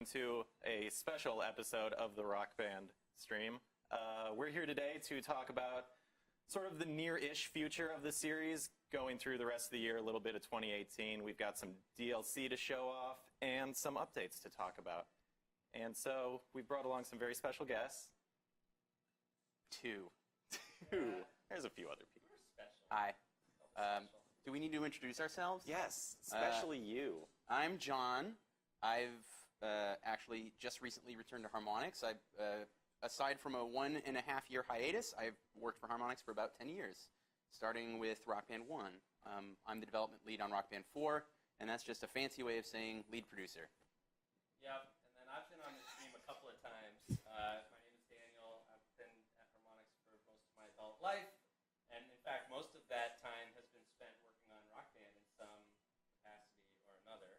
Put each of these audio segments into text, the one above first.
To a special episode of the Rock Band stream. We're here today to talk about sort of the near-ish future of the series, going through the rest of the year, a little bit of 2018. We've got some DLC to show off and some updates to talk about. And so we've brought along some very special guests. Two. There's a few other people. Hi. Do we need to introduce ourselves? Yes, especially you. I'm John. I've actually just recently returned to Harmonix. Aside from a 1.5-year hiatus, I've worked for Harmonix for about 10 years, starting with Rock Band 1. I'm the development lead on Rock Band 4, and that's just a fancy way of saying lead producer. Yep, and then I've been on this stream a couple of times. My name is Daniel. I've been at Harmonix for most of my adult life, and in fact, most of that time has been spent working on Rock Band in some capacity or another.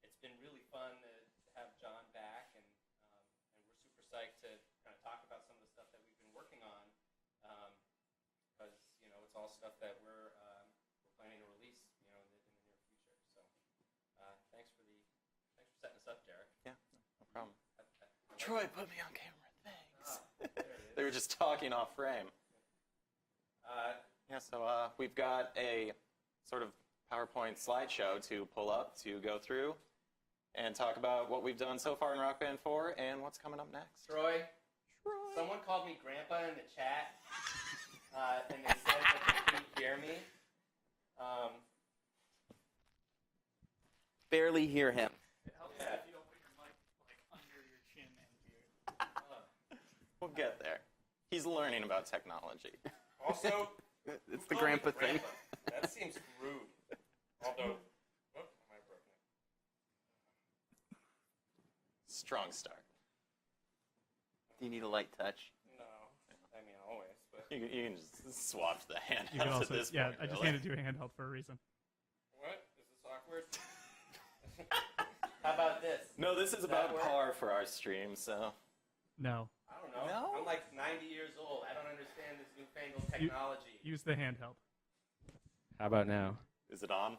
It's been really fun to have John back, and we're super psyched to kind of talk about some of the stuff that we've been working on, because it's all stuff that we're planning to release in the near future. So thanks for setting us up, Derek. Yeah, no problem. Troy, put me on camera. Thanks. They were just talking off frame. So we've got a sort of PowerPoint slideshow to pull up to go through and talk about what we've done so far in Rock Band 4 and what's coming up next. Troy, someone called me Grandpa in the chat, and they said that they couldn't hear me. Barely hear him. It helps if you don't put your mic under your chin and beard. We'll get there. He's learning about technology. Also, It's the grandpa thing. That seems rude. Although, I might have broken it. Strong start. Do you need a light touch? No, I mean always, but You can just swap the handheld You can also, at this yeah, point. I just really. handed you a handheld for a reason. what? Is this awkward? How about this? No, this is Does that about work? par for our stream, so. No, I don't know. No? I'm like 90 years old. I don't understand this newfangled technology. use the handheld. How about now? Is it on?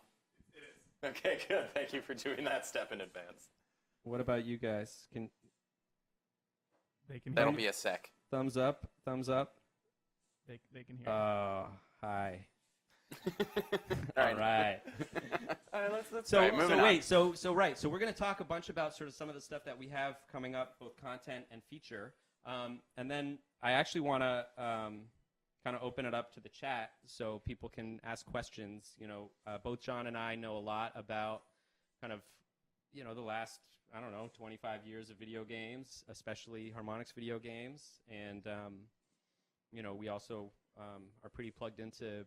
It is. Okay, good. Thank you for doing that step in advance. What about you guys? Can They can hear That'll you. be a sec. thumbs up? Thumbs up? They can hear you. Oh, hi. All right. All right, let's So, All right, moving on. so we're going to talk a bunch about sort of some of the stuff that we have coming up, both content and feature. And then I actually want to kind of open it up to the chat so people can ask questions. Both John and I know a lot about kind of, the last, 25 years of video games, especially Harmonix video games. And, we also are pretty plugged into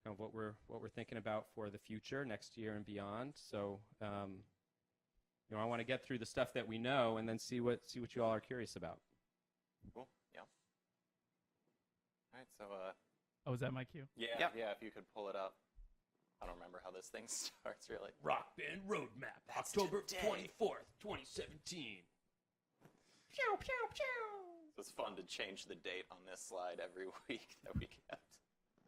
kind of what we're thinking about for the future next year and beyond. So, I want to get through the stuff that we know and then see what you all are curious about. Cool. Yeah. All right. So, Oh, is that my cue? yeah, Yep. yeah. If you could pull it up. I don't remember how this thing starts really. Rock Band Roadmap, That's October today. 24th, 2017. Pew, pew, pew. So it's fun to change the date on this slide every week that we kept.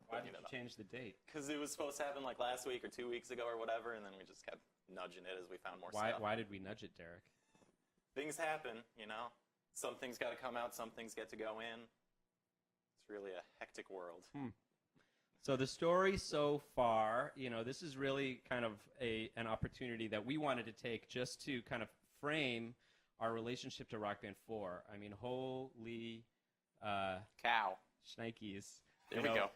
Why did you change the date? Because it was supposed to happen like last week or 2 weeks ago or whatever, and then we just kept nudging it as we found more stuff. Why did we nudge it, Derek? Things happen, Some things got to come out, some things get to go in. It's really a hectic world. So the story so far, this is really kind of an opportunity that we wanted to take just to kind of frame our relationship to Rock Band 4. I mean, holy Cow. shnikes. There we go.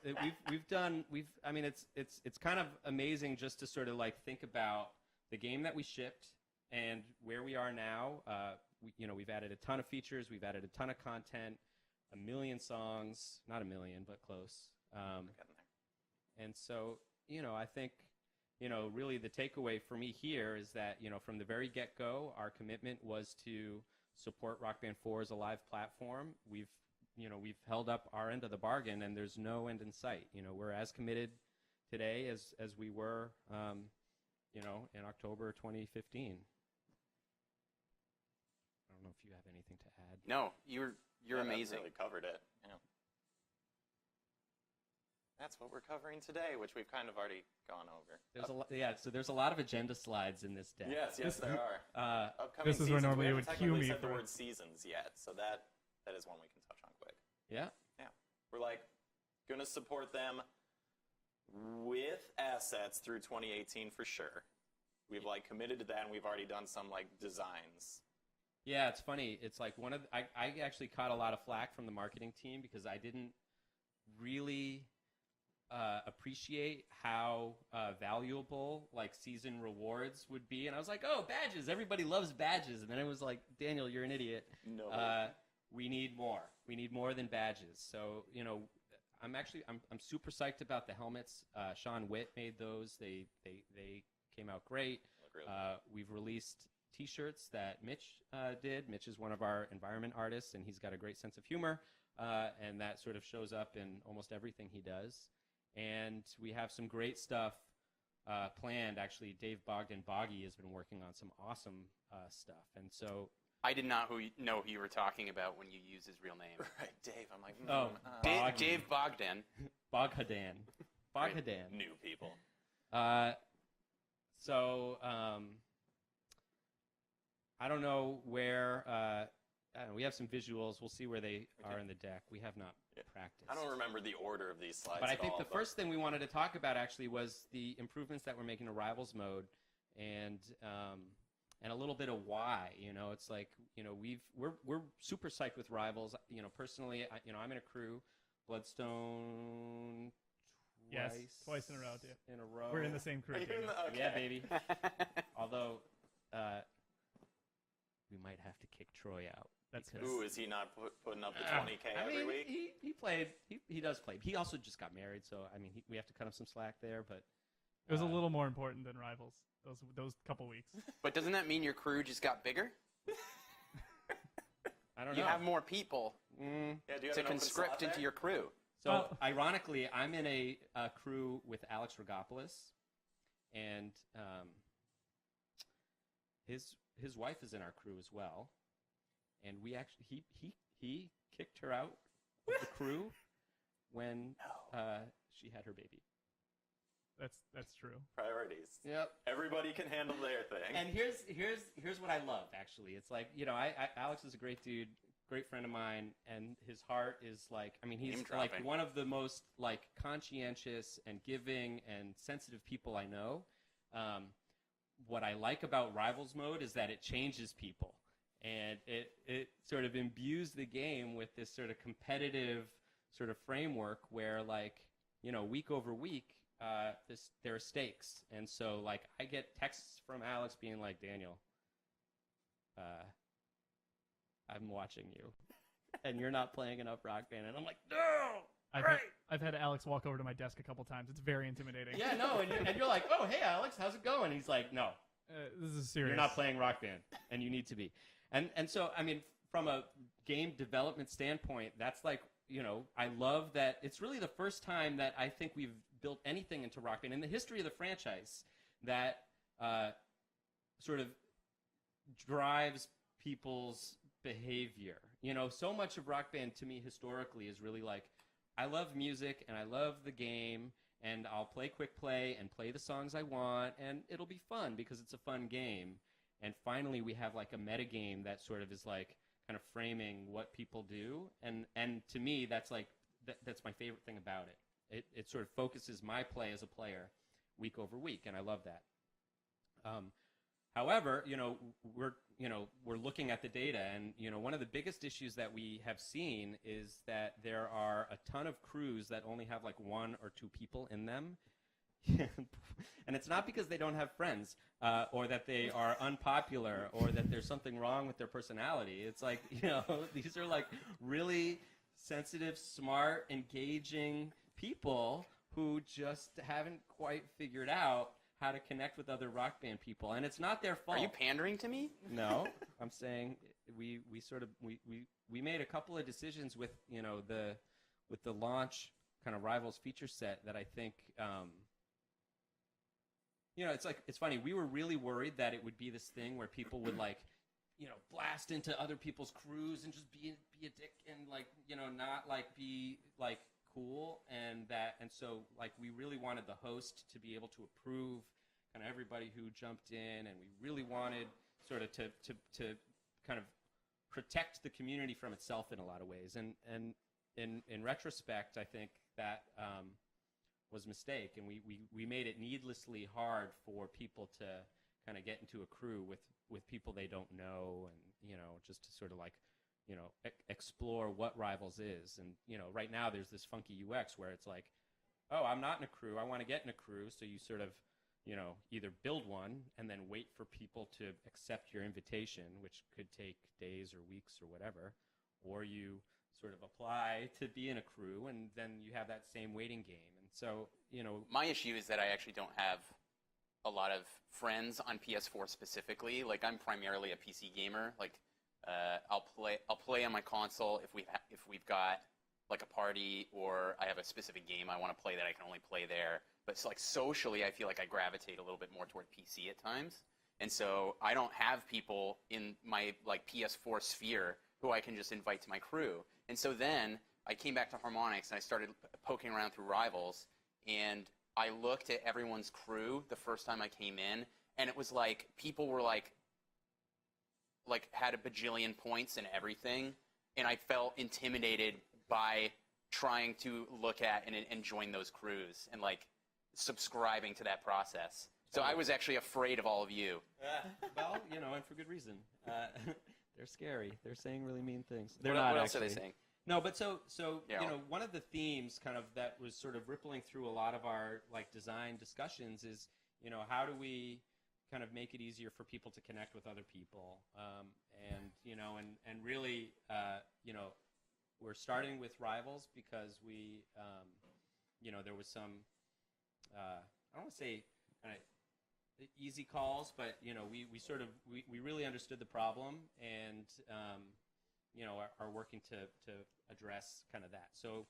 It's kind of amazing just to sort of like think about the game that we shipped and where we are now. We've added a ton of features, we've added a ton of content, 1 million songs, not 1 million, but close. Getting there. And so, I think, really the takeaway for me here is that, from the very get-go, our commitment was to support Rock Band 4 as a live platform. We've held up our end of the bargain, and there's no end in sight. We're as committed today as we were, in October 2015. I don't know if you have anything to add. No, you're Yeah, that amazing. really covered it. Yeah. that's what we're covering today, which we've kind of already gone over. There's a lot, yeah. So there's a lot of agenda slides in this deck. Yes, there are. Upcoming This is where seasons. normally We you haven't would cue technically me said the for it. word seasons yet, so that is one we can touch on quick. Yeah. Yeah, we're like gonna support them with assets through 2018 for sure. We've like committed to that, and we've already done some like designs. Yeah, it's funny. It's like I actually caught a lot of flack from the marketing team because I didn't really appreciate how valuable like season rewards would be, and I was like, oh, badges! Everybody loves badges, and then it was like, Daniel, you're an idiot. No. We need more. We need more than badges. So I'm super psyched about the helmets. Sean Witt made those. They came out great. Look really good. We've released T-shirts that Mitch did. Mitch is one of our environment artists, and he's got a great sense of humor, and that sort of shows up in almost everything he does. And we have some great stuff planned. Actually, Dave Boggy has been working on some awesome stuff, and so I did not know who you were talking about when you used his real name. Right, Dave. I'm like, Bogdan. Dave Bogdan. Bogdan. New people. So I don't know where. I don't know, we have some visuals. We'll see where they are in the deck. We have not practiced. I don't remember the order of these slides. But I at think all, the first thing we wanted to talk about actually was the improvements that we're making to Rivals mode, and a little bit of why. It's like we're super psyched with Rivals. Personally, I'm in a crew, Bloodstone. Yes, twice in a row, dude. In a row. We're in the same crew. Are you in Daniel. the- okay. Yeah, baby. Although we might have to kick Troy out. That's because- Ooh, is he not putting up the 20K every week? He played. He does play. He also just got married, so we have to cut him some slack there. But It was a little more important than Rivals those couple weeks. But doesn't that mean your crew just got bigger? I don't You know. have more people Yeah, do you have to an open conscript slot into there? your crew. So Well- ironically, I'm in a crew with Alex Regopoulos, and his wife is in our crew as well. And we actually he kicked her out of the crew when she had her baby. That's true. Priorities. Yep. Everybody can handle their thing. And here's what I love, actually. It's like, Alex is a great dude, great friend of mine, and his heart is like, he's Name like dropping. one of the most like conscientious and giving and sensitive people I know. What I like about Rivals mode is that it changes people, and it sort of imbues the game with this sort of competitive sort of framework where, like, week over week, there are stakes. And so, like, I get texts from Alex being like, Daniel, I'm watching you, and you're not playing enough Rock Band. And I'm like, no! I've had Alex walk over to my desk a couple times. It's very intimidating. Yeah, no, and you're like, oh, hey, Alex, how's it going? He's like, no, This is serious. you're not playing Rock Band, and you need to be. And so, from a game development standpoint, that's like, I love that it's really the first time that I think we've built anything into Rock Band in the history of the franchise that sort of drives people's behavior. So much of Rock Band to me historically is really like, I love music and I love the game, and I'll play quick play and play the songs I want, and it'll be fun because it's a fun game. And finally, we have like a metagame that sort of is like kind of framing what people do, and to me, that's like that's my favorite thing about it. It sort of focuses my play as a player week over week, and I love that. However, we're looking at the data, and one of the biggest issues that we have seen is that there are a ton of crews that only have like one or two people in them. And it's not because they don't have friends, or that they are unpopular, or that there's something wrong with their personality. It's like, these are like really sensitive, smart, engaging people who just haven't quite figured out how to connect with other Rock Band people, and it's not their fault. Are you pandering to me? No, I'm saying we made a couple of decisions with the launch kind of Rivals feature set that I think it's funny. We were really worried that it would be this thing where people would like blast into other people's crews and just be a dick and like not like be like cool, and so like we really wanted the host to be able to approve kind of everybody who jumped in, and we really wanted sort of to kind of protect the community from itself in a lot of ways. And in retrospect, I think that was a mistake, and we made it needlessly hard for people to kind of get into a crew with people they don't know, and just to sort of like explore what Rivals is. And right now there's this funky UX where it's like, oh, I'm not in a crew, I want to get in a crew, so you sort of either build one and then wait for people to accept your invitation, which could take days or weeks or whatever, or you sort of apply to be in a crew, and then you have that same waiting game. And so, My issue is that I actually don't have a lot of friends on PS4 specifically. Like, I'm primarily a PC gamer. Like, I'll play on my console if we've got like a party, or I have a specific game I want to play that I can only play there. But it's like socially, I feel like I gravitate a little bit more toward PC at times. And so I don't have people in my like PS4 sphere who I can just invite to my crew. And so then I came back to Harmonix and I started poking around through Rivals, and I looked at everyone's crew the first time I came in, and it was like people were like had a bajillion points and everything, and I felt intimidated by trying to look at and join those crews and like subscribing to that process. So I was actually afraid of all of you. well, and for good reason. They're scary. They're saying really mean things. They're what not else actually. are they saying? No, but so Yeah. one of the themes kind of that was sort of rippling through a lot of our like design discussions is, how do we kind of make it easier for people to connect with other people, and really, we're starting with Rivals because we, there was some, I don't want to say kind of easy calls, but we really understood the problem, and are working to address kind of that. So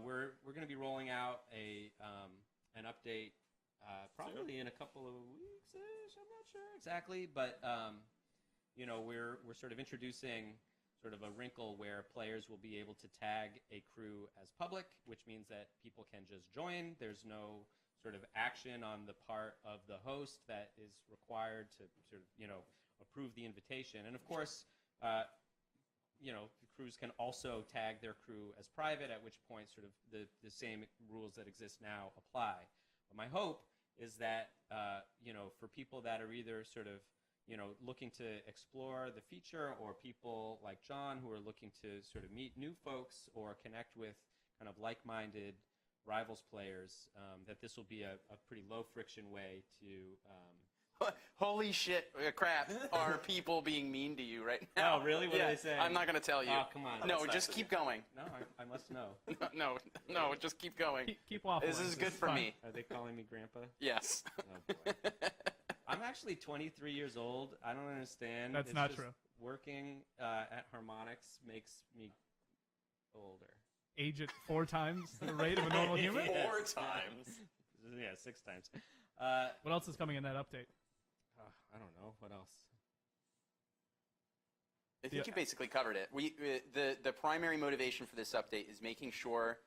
we're going to be rolling out an update probably in a couple of weeks-ish. I'm not sure exactly, but we're sort of introducing sort of a wrinkle where players will be able to tag a crew as public, which means that people can just join. There's no sort of action on the part of the host that is required to sort of approve the invitation. And of course, the crews can also tag their crew as private, at which point sort of the same rules that exist now apply. But my hope is that, for people that are either sort of, looking to explore the feature, or people like John who are looking to sort of meet new folks or connect with kind of like-minded Rivals players, that this will be a pretty low-friction way to... Holy shit, crap. Are people being mean to you right now? Oh, really? What are they saying? I'm not going to tell you. Oh, come on. No, That's just keep going. No, I must know. No, just keep going. Keep waffling. This is good for fine. me. Are they calling me Grandpa? Yes. Oh, boy. I'm actually 23 years old. I don't understand. That's It's not just true. Working at Harmonix makes me older. Age it 4 times the rate of a normal human? Yeah. 4 times. Yeah, 6 times. What else is coming in that update? I don't know. What else? I think you basically covered it. The primary motivation for this update is making sure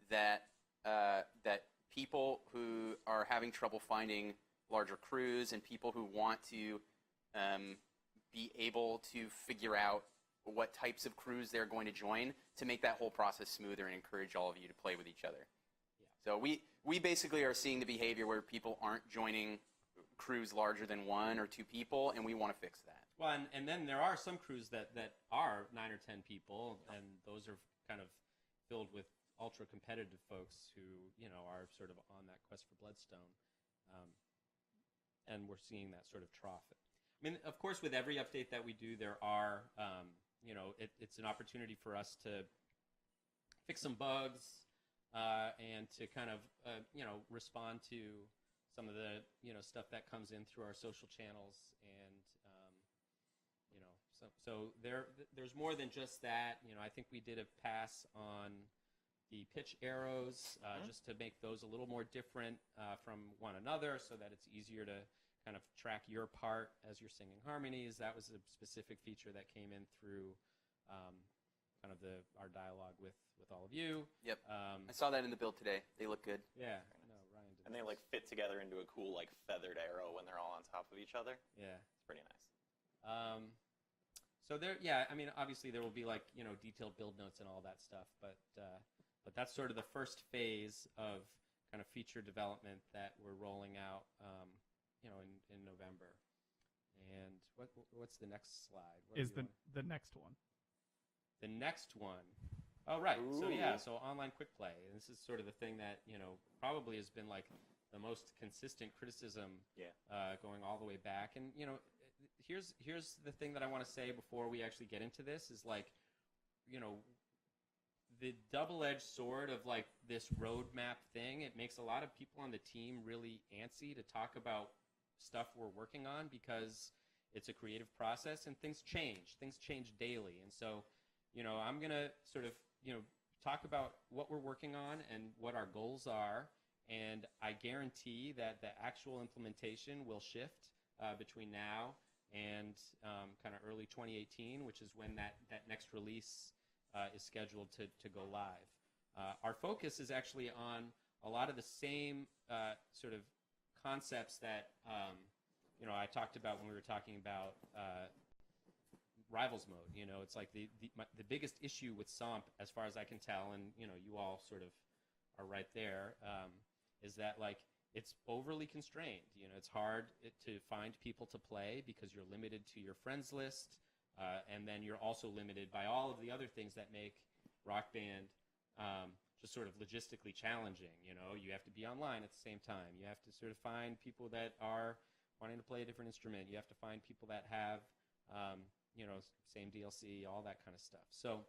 that that people who are having trouble finding larger crews, and people who want to be able to figure out what types of crews they're going to join, to make that whole process smoother and encourage all of you to play with each other. Yeah. So we basically are seeing the behavior where people aren't joining crews larger than 1 or 2 people, and we want to fix that. Well, and then there are some crews that are 9 or 10 people, and those are kind of filled with ultra-competitive folks who, are sort of on that quest for Bloodstone. And we're seeing that sort of trough. I mean, of course, with every update that we do, there are, it's an opportunity for us to fix some bugs and to kind of, respond to some of the, stuff that comes in through our social channels. And, so there's more than just that. I think we did a pass on the pitch arrows just to make those a little more different from one another, so that it's easier to kind of track your part as you're singing harmonies. That was a specific feature that came in through kind of our dialogue with all of you. Yep. I saw that in the build today. They look good. Yeah. No, Ryan did. And they like fit together into a cool like feathered arrow when they're all on top of each other. Yeah. It's pretty nice. So there, yeah. I mean, obviously there will be like detailed build notes and all that stuff, but that's sort of the first phase of kind of feature development that we're rolling out, in November. And what's the next slide? What Is do you the next one? The next one. Oh, right. So Ooh. yeah, so online quick play. And this is sort of the thing that, probably has been like the most consistent criticism going all the way back. And, here's the thing that I want to say before we actually get into this is like, the double-edged sword of like this roadmap thing, it makes a lot of people on the team really antsy to talk about stuff we're working on because it's a creative process and things change daily. And so, I'm going to sort of, talk about what we're working on and what our goals are. And I guarantee that the actual implementation will shift between now and kind of early 2018, which is when that next release is scheduled to go live. Our focus is actually on a lot of the same sort of concepts that I talked about when we were talking about Rivals mode. It's like the biggest issue with SOMP, as far as I can tell, and you all sort of are right there, is that like it's overly constrained. It's hard to find people to play because you're limited to your friends list. And then you're also limited by all of the other things that make Rock Band just sort of logistically challenging. You have to be online at the same time. You have to sort of find people that are wanting to play a different instrument. You have to find people that have, same DLC, all that kind of stuff. So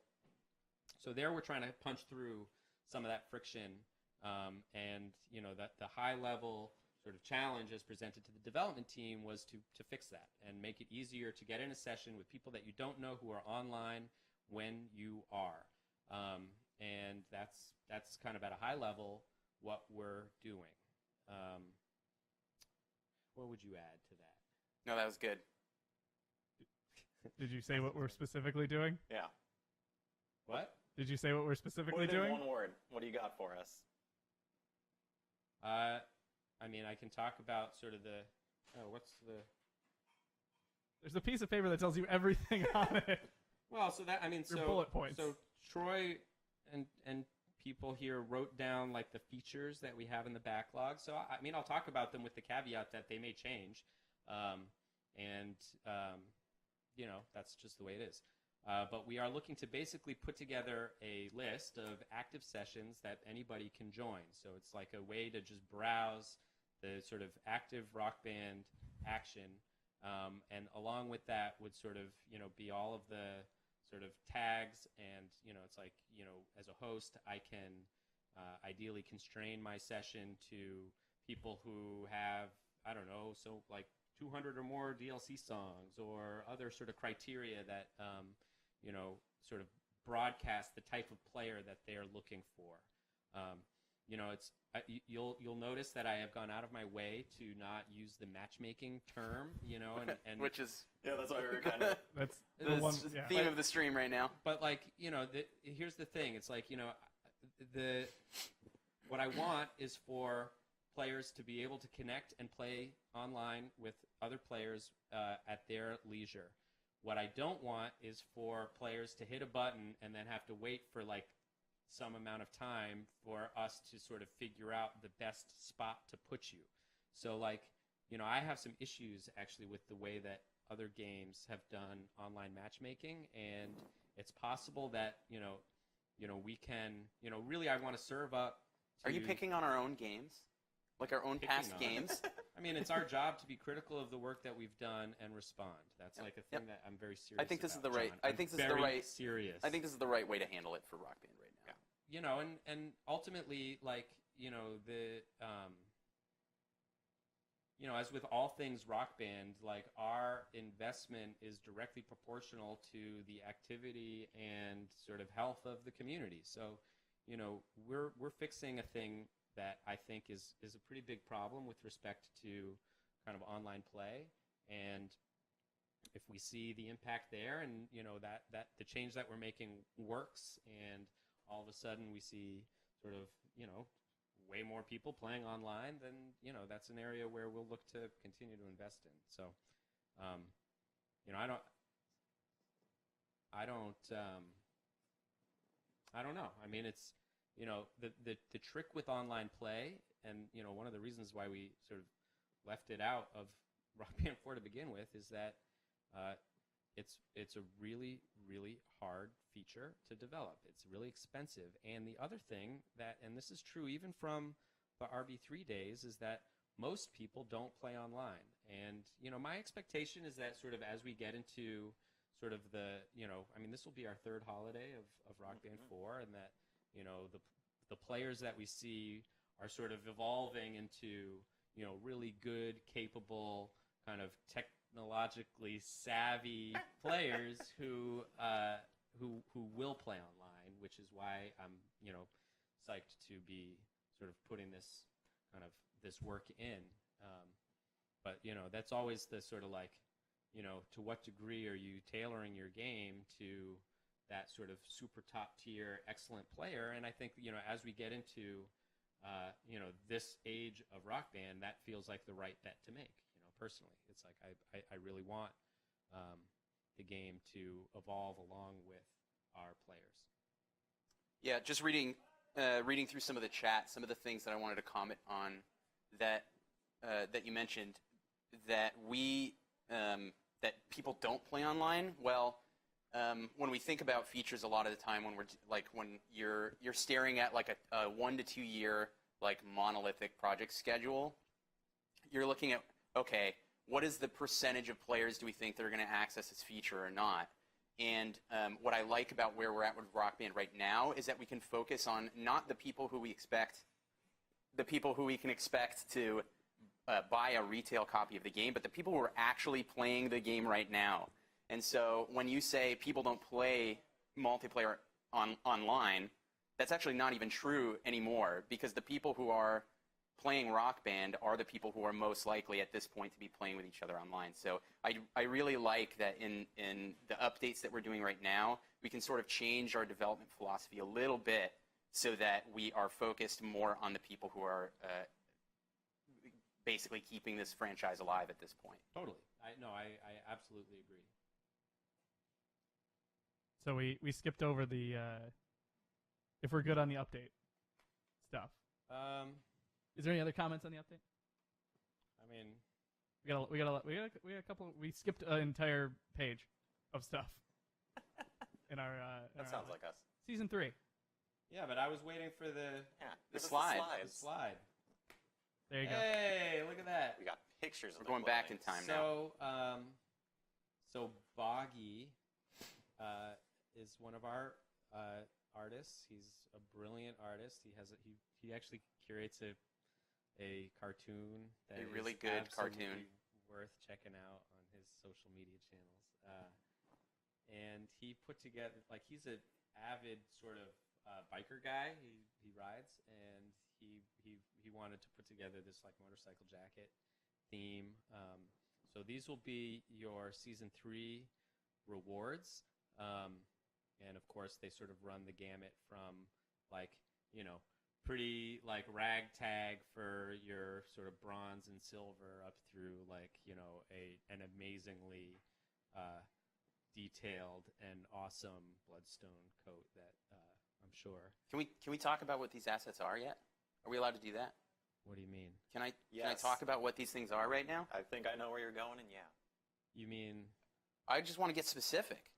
there we're trying to punch through some of that friction, and that the high level sort of challenge as presented to the development team was to fix that and make it easier to get in a session with people that you don't know who are online when you are. And that's kind of at a high level what we're doing. What would you add to that? No, that was good. Did you say what we're specifically doing? Yeah. What? Did you say what we're specifically Put it in doing? one word. What do you got for us? I mean, I can talk about sort of There's a piece of paper that tells you everything on it. Well, so that, I mean, Your so bullet points. So Troy and people here wrote down like the features that we have in the backlog. So I mean, I'll talk about them with the caveat that they may change, and that's just the way it is. But we are looking to basically put together a list of active sessions that anybody can join. So it's like a way to just browse the sort of active Rock Band action, and along with that would sort of be all of the sort of tags, and it's like as a host I can ideally constrain my session to people who have, I don't know, so like 200 or more DLC songs or other sort of criteria that sort of broadcast the type of player that they are looking for. You'll notice that I have gone out of my way to not use the matchmaking term, and Which is That's why we were kind of. That's the the one. the Yeah. theme of the stream right now. But like here's the thing. It's like what I want is for players to be able to connect and play online with other players at their leisure. What I don't want is for players to hit a button and then have to wait for like some amount of time for us to sort of figure out the best spot to put you. So like, I have some issues actually with the way that other games have done online matchmaking, and it's possible that, we can, really I want to serve up to... Are you picking on our own games? Like our own past games? I mean, it's our job to be critical of the work that we've done and respond. That's like a thing that I'm very serious I think this is about, the right. John. I I'm think this is very the right. serious. I think this is the right way to handle it for Rock Band right now. And ultimately, like, as with all things Rock Band, like our investment is directly proportional to the activity and sort of health of the community. So, we're fixing a thing that I think is a pretty big problem with respect to kind of online play. And if we see the impact there, and that the change that we're making works, and all of a sudden we see sort of way more people playing online, then that's an area where we'll look to continue to invest in. So, I don't know. I mean, it's the trick with online play, and one of the reasons why we sort of left it out of Rock Band 4 to begin with is that it's a really, really hard feature to develop. It's really expensive. And the other thing and this is true even from the RB3 days, is that most people don't play online. And, my expectation is that sort of as we get into sort of this will be our third holiday of Rock Band 4, and that, the players that we see are sort of evolving into, really good, capable, kind of technologically savvy players who will play online, which is why I'm, psyched to be sort of putting this work in. But that's always the sort of like, to what degree are you tailoring your game to that sort of super top tier excellent player? And I think as we get into this age of Rock Band, that feels like the right bet to make. Personally, it's like I really want the game to evolve along with our players. Yeah, just reading through some of the chat, some of the things that I wanted to comment on that you mentioned, that that people don't play online. Well, when we think about features, a lot of the time when you're staring at like a 1 to 2 year like monolithic project schedule, you're looking at, okay, what is the percentage of players do we think that are going to access this feature or not? And what I like about where we're at with Rock Band right now is that we can focus on not the people who we can expect to buy a retail copy of the game, but the people who are actually playing the game right now. And so when you say people don't play multiplayer online, that's actually not even true anymore, because the people who are playing Rock Band are the people who are most likely at this point to be playing with each other online. So I really like that in the updates that we're doing right now, we can sort of change our development philosophy a little bit so that we are focused more on the people who are basically keeping this franchise alive at this point. Totally. I absolutely agree. So we skipped over the if we're good on the update stuff. Is there any other comments on the update? I mean, we got a couple. We skipped an entire page of stuff in our. That sounds like us. Season 3. yeah, but I was waiting for The slide. the slide. There you go. Hey, look at that. We got pictures of We're going back in time now. So Boggy is one of our artists. He's a brilliant artist. He actually curates a cartoon that A is really good absolutely cartoon. worth checking out on his social media channels. And he put together, like, he's an avid sort of biker guy. He rides, and he wanted to put together this like motorcycle jacket theme. So these will be your season 3 rewards. And of course, they sort of run the gamut from like, pretty like ragtag for your sort of bronze and silver up through like, an amazingly detailed and awesome bloodstone coat that I'm sure. Can we talk about what these assets are yet? Are we allowed to do that? What do you mean? Can I Yes. talk about what these things are right now? I think I know where you're going, and yeah. You mean? I just want to get specific.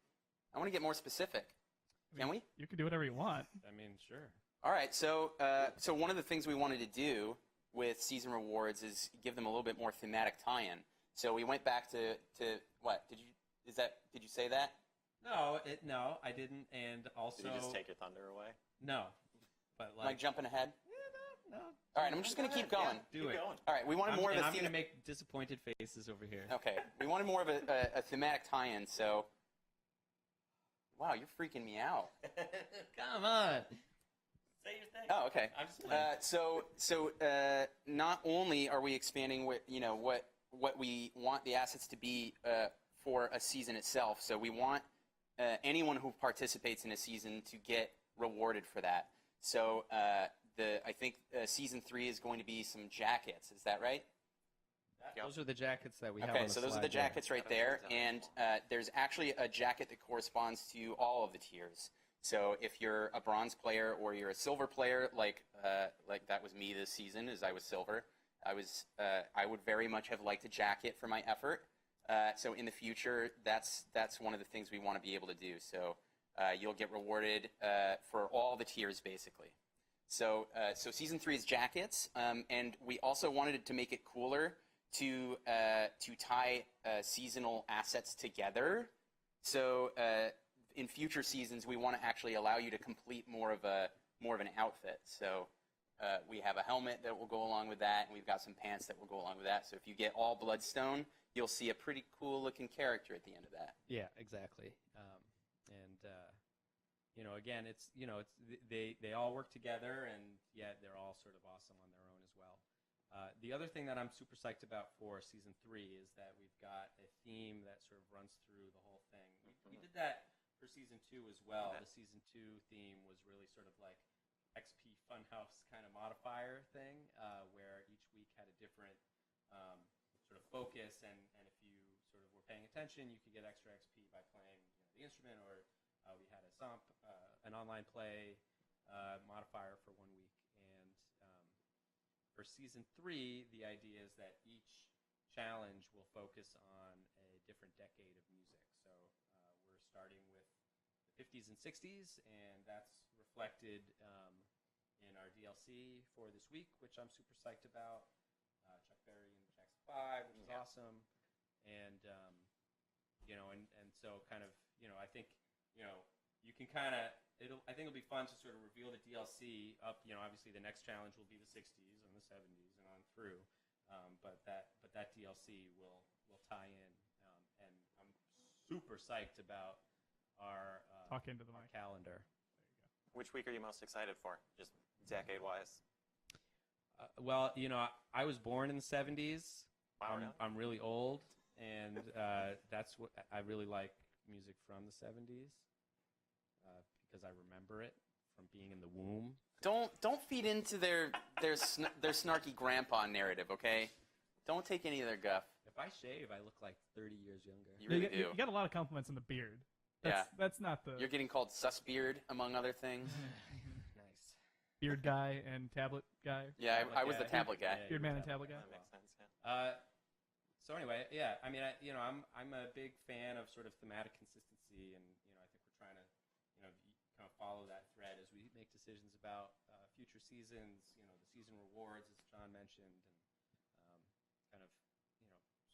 I want to get more specific. Can we? You can do whatever you want. I mean, sure. All right. So one of the things we wanted to do with season rewards is give them a little bit more thematic tie-in. So we went back to what? Did you say that? No, I didn't. And also, Did you just take your thunder away? no, but Am I like, jumping ahead? no. All right. I'm just going to keep going. Do Keep it. going. All right. We wanted more of a I'm going to make disappointed faces over here. Okay. We wanted more of a thematic tie-in. So, wow, you're freaking me out. Come on. Say your thing. Oh, okay. I'm just playing. So not only are we expanding what we want the assets to be for a season itself. So we want anyone who participates in a season to get rewarded for that. So I think season 3 is going to be some jackets. Is that right? Those are the jackets that we have on Okay, the so those are slide the there. jackets right there, and there's actually a jacket that corresponds to all of the tiers. So if you're a bronze player or you're a silver player, like that was me this season, as I was silver, I would very much have liked a jacket for my effort. So in the future, that's one of the things we want to be able to do. So you'll get rewarded for all the tiers, basically. So season 3 is jackets, and we also wanted to make it cooler to tie seasonal assets together. So in future seasons, we want to actually allow you to complete more of an outfit. So we have a helmet that will go along with that, and we've got some pants that will go along with that. So if you get all Bloodstone, you'll see a pretty cool looking character at the end of that. Yeah, exactly. Again, they all work together, and yet they're all sort of awesome on their own as well. The other thing that I'm super psyched about for season 3 is that we've got a theme that sort of runs through the whole thing. We did that for season 2 as well. The season 2 theme was really sort of like XP Funhouse kind of modifier thing, where each week had a different sort of focus, and if you sort of were paying attention, you could get extra XP by playing the instrument, or we had a SOMP, an online play modifier for 1 week. And for season 3, the idea is that each challenge will focus on a different decade of music. So we're starting with the 50s and 60s, and that's reflected in our DLC for this week, which I'm super psyched about. Chuck Berry and Jackson 5, which is awesome. And so kind of, I think, you can kind of, I think it'll be fun to sort of reveal the DLC up, obviously the next challenge will be the 60s and the 70s and on through. But that DLC will tie in, and I'm super psyched about our Talk into the mic. calendar. Which week are you most excited for, just decade-wise? Well, I was born in the 70s. Wow, really? I'm really old, and that's what I really like music from the 70s because I remember it from being in the womb. Don't feed into their snarky grandpa narrative, okay? Don't take any of their guff. If I shave, I look like 30 years younger. You really you do. got a lot of compliments in the beard. Yeah. That's not the You're getting called Susbeard, among other things. Nice. beard guy and tablet guy. Yeah, I was the tablet guy. Yeah, Beard you're man the and tablet guy. That makes sense, yeah. So anyway, yeah, I mean, I'm a big fan of sort of thematic consistency, and I think we're trying to kind of follow that thread as we make decisions about future seasons. The season rewards, as John mentioned, and kind of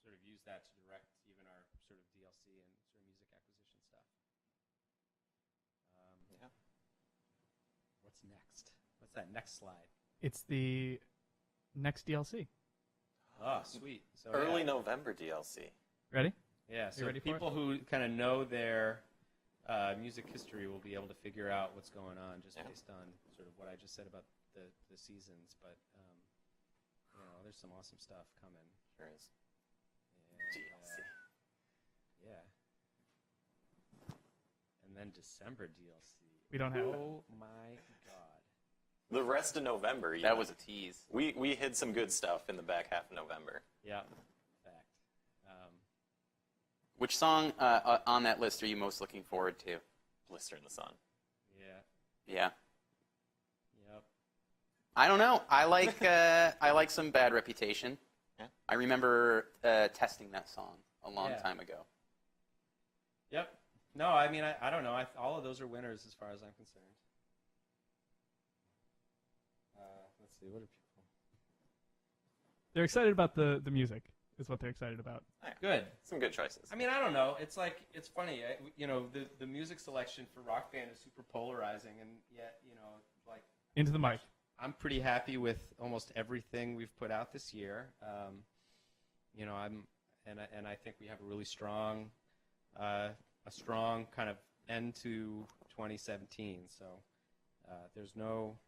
sort of use that to direct even our sort of DLC and sort of music acquisition stuff. Yeah. What's next? What's that next slide? It's the next DLC. Oh, sweet. So Early yeah. November DLC. Ready? Yeah, so ready for people who kind of know their music history will be able to figure out what's going on just based on sort of what I just said about the seasons. But there's some awesome stuff coming. Sure is. And, DLC. Yeah. And then December DLC. We don't have it. Oh my God. The rest of November, even. That was a tease. We hid some good stuff in the back half of November. Yeah. Fact. Which song on that list are you most looking forward to? Blister in the Sun. Yeah. Yeah. Yep. I don't know. I like some Bad Reputation. Yeah. I remember testing that song a long time ago. Yep. No, I mean, I don't know. All of those are winners as far as I'm concerned. Let's see. What are people? They're excited about the music. Is what they're excited about. Good. Some good choices. I mean, I don't know. It's like, it's funny. The music selection for Rock Band is super polarizing, and yet, like, Into the mic. I'm pretty happy with almost everything we've put out this year. I think we have a really strong, kind of end to 2017. So there's no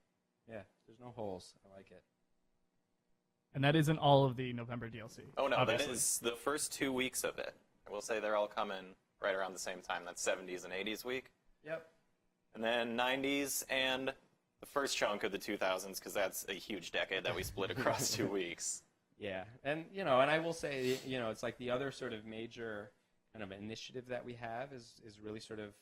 holes. I like it. And that isn't all of the November DLC. Oh, no, obviously. that is the first 2 weeks of it I will say they're all coming right around the same time. That's 70s and 80s week. Yep. And then 90s and the first chunk of the 2000s, because that's a huge decade that we split across 2 weeks. Yeah, and and I will say, it's like the other sort of major kind of initiative that we have is really sort of,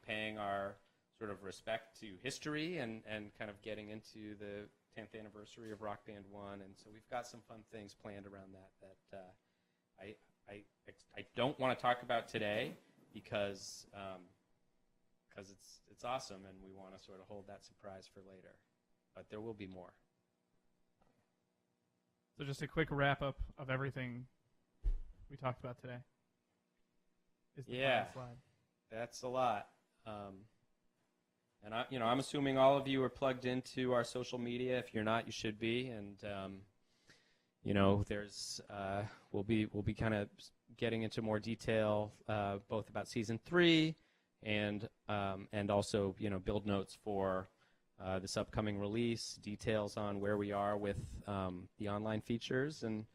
paying our sort of respect to history and kind of getting into the 10th anniversary of Rock Band 1, and so we've got some fun things planned around that I don't want to talk about today because it's awesome, and we want to sort of hold that surprise for later, but there will be more. So just a quick wrap up of everything we talked about today. Is the Yeah. final slide. That's a lot. And I'm assuming all of you are plugged into our social media. If you're not, you should be. And there's we'll be kind of getting into more detail both about season 3 and also build notes for this upcoming release, details on where we are with the online features, and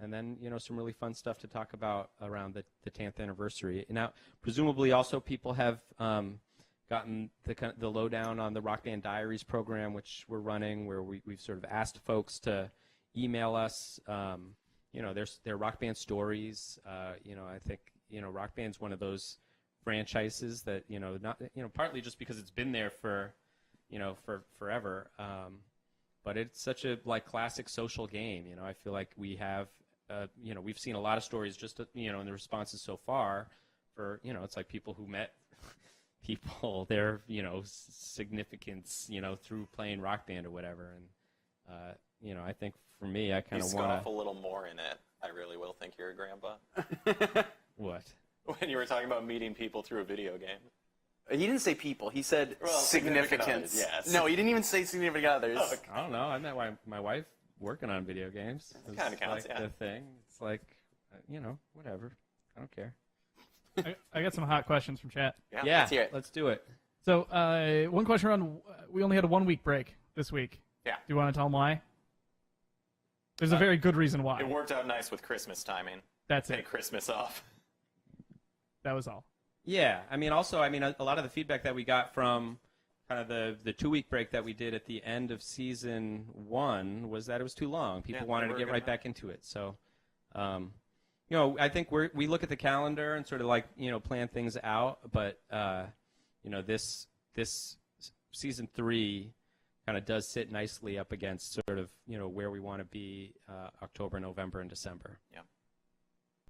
then some really fun stuff to talk about around the 10th anniversary. Now, presumably, also people have gotten the lowdown on the Rock Band Diaries program, which we're running, where we've sort of asked folks to email us, their Rock Band stories. I think Rock Band's one of those franchises that not partly just because it's been there for forever, but it's such a classic social game. I feel like we have we've seen a lot of stories just in the responses so far for it's like people who met people, their significance through playing Rock Band or whatever, and I think for me, I kind of want to scoff a little more in it. I really will think you're a grandpa. What? When you were talking about meeting people through a video game. He didn't say people. He said significant significance. others, yes. No, he didn't even say significant others. Oh, I don't know. I met my wife working on video games. It's kinda counts, like yeah. the thing. It's like, whatever. I don't care. I got some hot questions from chat. Yeah, let's hear it. let's do it. So one question around, we only had a 1 week break this week. Yeah. Do you want to tell them why? There's a very good reason why. It worked out nice with Christmas timing. That's Take it. Christmas off. That was all. Yeah, a lot of the feedback that we got from kind of the 2 week break that we did at the end of season 1 was that it was too long. People wanted to get right back into it. So, I think we look at the calendar and sort of plan things out. But this season 3 kind of does sit nicely up against sort of where we want to be October, November, and December. Yeah.